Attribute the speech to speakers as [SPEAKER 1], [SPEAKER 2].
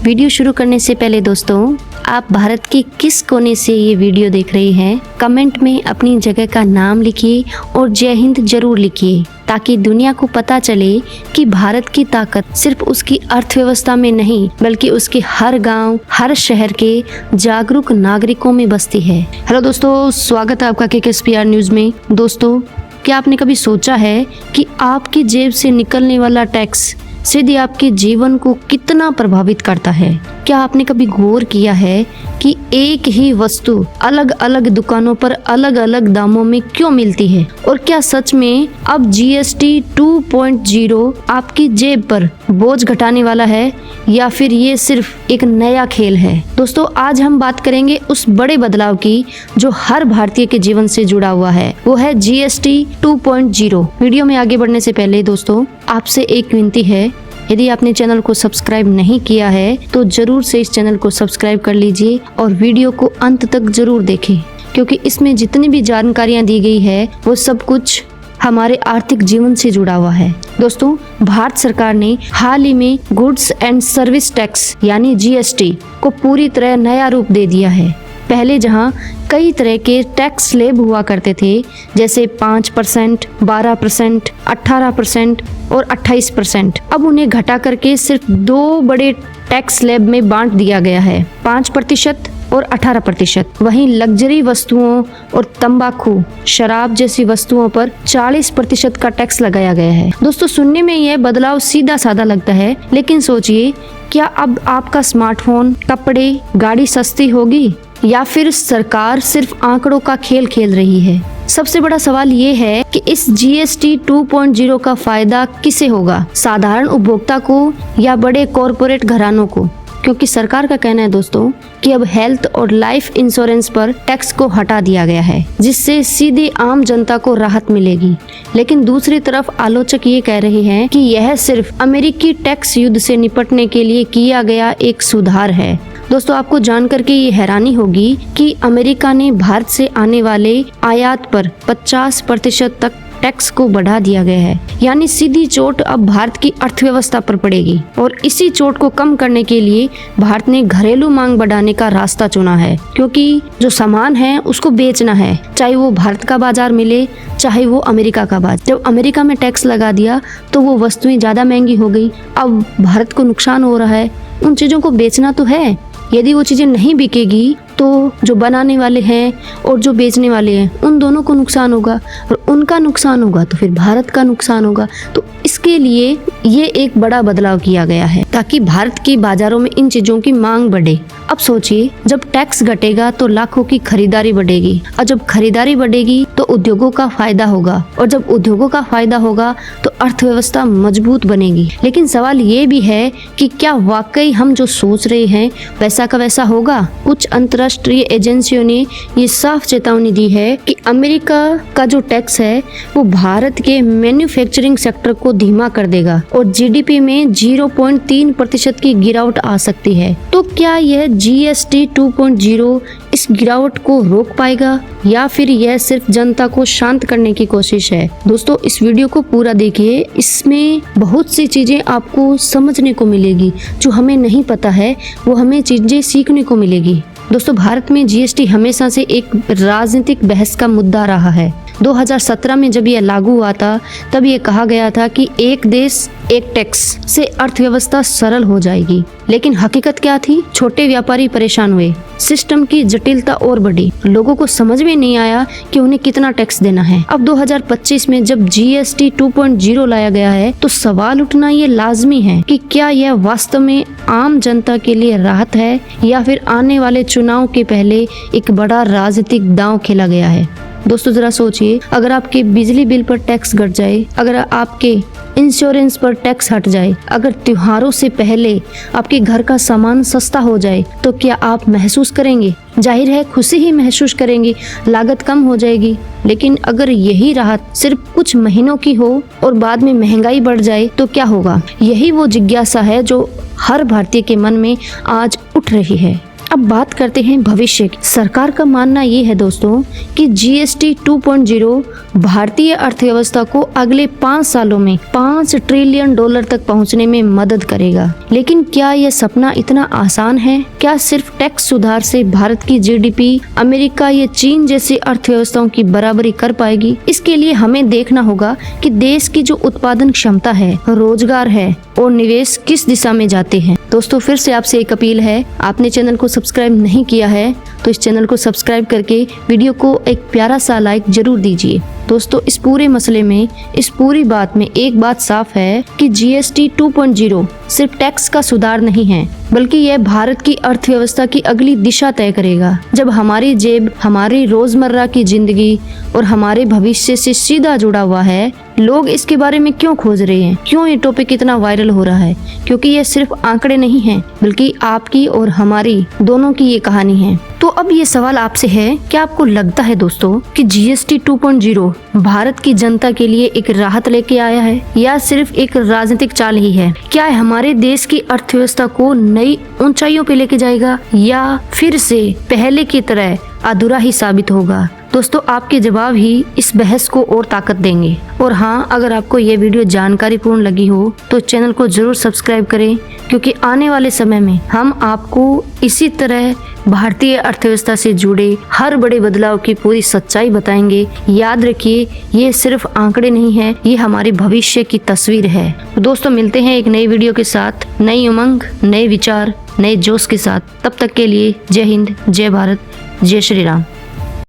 [SPEAKER 1] Video शुरू करने से पहले दोस्तों, आप भारत के किस कोने से ये वीडियो देख रहे हैं, कमेंट में अपनी जगह का नाम लिखिए और जय हिंद जरूर लिखिए, ताकि दुनिया को पता चले कि भारत की ताकत सिर्फ उसकी अर्थव्यवस्था में नहीं, बल्कि उसके हर गांव, हर शहर के जागरूक नागरिकों में बसती है। हेलो दोस्तों, स्वागत है आपका KKSPR न्यूज में। दोस्तों, क्या आपने कभी सोचा है कि आपकी जेब से निकलने वाला टैक्स सीधे आपके जीवन को कितना प्रभावित करता है? क्या आपने कभी गौर किया है कि एक ही वस्तु अलग अलग दुकानों पर अलग अलग दामों में क्यों मिलती है? और क्या सच में अब GST 2.0 आपकी जेब पर बोझ घटाने वाला है, या फिर ये सिर्फ एक नया खेल है? दोस्तों, आज हम बात करेंगे उस बड़े बदलाव की जो हर भारतीय के जीवन से जुड़ा हुआ है। वो है GST 2.0। वीडियो में आगे बढ़ने से पहले दोस्तों, आपसे एक विनती है, यदि आपने चैनल को सब्सक्राइब नहीं किया है तो जरूर से इस चैनल को सब्सक्राइब कर लीजिए और वीडियो को अंत तक जरूर देखें, क्योंकि इसमें जितनी भी जानकारियां दी गई है वो सब कुछ हमारे आर्थिक जीवन से जुड़ा हुआ है। दोस्तों, भारत सरकार ने हाल ही में गुड्स एंड सर्विस टैक्स यानी GST को पूरी तरह नया रूप दे दिया है। पहले जहां कई तरह के टैक्स स्लैब हुआ करते थे, जैसे 5%, 12%, 18% और 28%, अब उन्हें घटा करके सिर्फ 2 बड़े टैक्स स्लैब में बांट दिया गया है, 5% और 18%। वहीं लग्जरी वस्तुओं और तंबाकू, शराब जैसी वस्तुओं पर 40% का टैक्स लगाया गया है। दोस्तों, सुनने में यह बदलाव सीधा साधा लगता है, लेकिन सोचिए, क्या अब आपका स्मार्टफोन, कपड़े, गाड़ी सस्ती होगी, या फिर सरकार सिर्फ आंकड़ों का खेल खेल रही है? सबसे बड़ा सवाल ये है कि इस GST 2.0 का फायदा किसे होगा, साधारण उपभोक्ता को या बड़े कॉरपोरेट घरानों को? क्योंकि सरकार का कहना है दोस्तों कि अब हेल्थ और लाइफ इंश्योरेंस पर टैक्स को हटा दिया गया है, जिससे सीधे आम जनता को राहत मिलेगी। लेकिन दूसरी तरफ आलोचक ये कह रहे हैं कि यह सिर्फ अमेरिकी टैक्स युद्ध से निपटने के लिए किया गया एक सुधार है। दोस्तों, आपको जानकर के ये हैरानी होगी कि अमेरिका ने भारत से आने वाले आयात पर 50% तक टैक्स को बढ़ा दिया गया है, यानी सीधी चोट अब भारत की अर्थव्यवस्था पर पड़ेगी। और इसी चोट को कम करने के लिए भारत ने घरेलू मांग बढ़ाने का रास्ता चुना है, क्योंकि जो सामान है उसको बेचना है, चाहे वो भारत का बाजार मिले चाहे वो अमेरिका का बाजार। जब अमेरिका में टैक्स लगा दिया तो वो वस्तुएं ज्यादा महंगी हो गई। अब भारत को नुकसान हो रहा है, उन चीजों को बेचना तो है। यदि वो चीजें नहीं बिकेगी तो जो बनाने वाले हैं और जो बेचने वाले हैं उन दोनों को नुकसान होगा, और उनका नुकसान होगा तो फिर भारत का नुकसान होगा। तो इसके लिए ये एक बड़ा बदलाव किया गया है, ताकि भारत के बाजारों में इन चीजों की मांग बढ़े। अब सोचिए, जब टैक्स घटेगा तो लाखों की खरीदारी बढ़ेगी, और जब खरीदारी बढ़ेगी तो उद्योगों का फायदा होगा, और जब उद्योगों का फायदा होगा तो अर्थव्यवस्था मजबूत बनेगी। लेकिन सवाल ये भी है कि क्या वाकई हम जो सोच रहे हैं वैसा का वैसा होगा? कुछ अंतर्राष्ट्रीय एजेंसियों ने ये साफ चेतावनी दी है कि अमेरिका का जो टैक्स है वो भारत के मैन्युफैक्चरिंग सेक्टर को धीमा कर देगा और GDP में 0.3% की गिरावट आ सकती है। तो क्या यह GST 2.0 इस गिरावट को रोक पाएगा, या फिर यह सिर्फ जनता को शांत करने की कोशिश है? दोस्तों, इस वीडियो को पूरा देखिए, इसमें बहुत सी चीजें आपको समझने को मिलेगी जो हमें नहीं पता है, वो हमें चीजें सीखने को मिलेगी। दोस्तों, भारत में GST हमेशा से एक राजनीतिक बहस का मुद्दा रहा है। 2017 में जब यह लागू हुआ था तब ये कहा गया था कि एक देश एक टैक्स से अर्थव्यवस्था सरल हो जाएगी, लेकिन हकीकत क्या थी? छोटे व्यापारी परेशान हुए, सिस्टम की जटिलता और बढ़ी, लोगों को समझ में नहीं आया कि उन्हें कितना टैक्स देना है। अब 2025 में जब GST 2.0 लाया गया है तो सवाल उठना ये लाजमी है कि क्या यह वास्तव में आम जनता के लिए राहत है, या फिर आने वाले चुनाव के पहले एक बड़ा राजनीतिक दांव खेला गया है? दोस्तों, जरा सोचिए, अगर आपके बिजली बिल पर टैक्स घट जाए, अगर आपके इंश्योरेंस पर टैक्स हट जाए, अगर त्योहारों से पहले आपके घर का सामान सस्ता हो जाए, तो क्या आप महसूस करेंगे? जाहिर है खुशी ही महसूस करेंगे, लागत कम हो जाएगी। लेकिन अगर यही राहत सिर्फ कुछ महीनों की हो और बाद में महंगाई बढ़ जाए तो क्या होगा? यही वो जिज्ञासा है जो हर भारतीय के मन में आज उठ रही है। अब बात करते हैं भविष्य की। सरकार का मानना ये है दोस्तों कि GST 2.0 भारतीय अर्थव्यवस्था को अगले 5 सालों में $5 ट्रिलियन तक पहुंचने में मदद करेगा। लेकिन क्या यह सपना इतना आसान है? क्या सिर्फ टैक्स सुधार से भारत की GDP अमेरिका या चीन जैसी अर्थव्यवस्थाओं की बराबरी कर पाएगी? इसके लिए हमें देखना होगा कि देश की जो उत्पादन क्षमता है, रोजगार है और निवेश किस दिशा में जाते हैं। दोस्तों फिर से आपसे एक अपील है, आपने चैनल को सब्सक्राइब नहीं किया है तो इस चैनल को सब्सक्राइब करके वीडियो को एक प्यारा सा लाइक जरूर दीजिए। दोस्तों इस पूरे मसले में, इस पूरी बात में एक बात साफ है कि GST 2.0 सिर्फ टैक्स का सुधार नहीं है, बल्कि यह भारत की अर्थव्यवस्था की अगली दिशा तय करेगा। जब हमारी जेब, हमारी रोजमर्रा की जिंदगी और हमारे भविष्य से सीधा जुड़ा हुआ है, लोग इसके बारे में क्यों खोज रहे हैं, क्यों ये टॉपिक इतना वायरल हो रहा है? क्योंकि ये सिर्फ आंकड़े नहीं हैं, बल्कि आपकी और हमारी दोनों की ये कहानी है। तो अब ये सवाल आपसे है, क्या आपको लगता है दोस्तों कि GST 2.0 भारत की जनता के लिए एक राहत लेके आया है या सिर्फ एक राजनीतिक चाल ही है? क्या हमारे देश की अर्थव्यवस्था को नई ऊंचाइयों पे लेके जाएगा या फिर से पहले की तरह अधूरा ही साबित होगा? दोस्तों आपके जवाब ही इस बहस को और ताकत देंगे। और हाँ, अगर आपको ये वीडियो जानकारीपूर्ण लगी हो तो चैनल को जरूर सब्सक्राइब करें, क्योंकि आने वाले समय में हम आपको इसी तरह भारतीय अर्थव्यवस्था से जुड़े हर बड़े बदलाव की पूरी सच्चाई बताएंगे। याद रखिए, ये सिर्फ आंकड़े नहीं है, ये हमारे भविष्य की तस्वीर है। तो दोस्तों मिलते हैं एक नई वीडियो के साथ, नई उमंग, नए विचार, नए जोश के साथ। तब तक के लिए जय हिंद, जय भारत, जय श्री राम।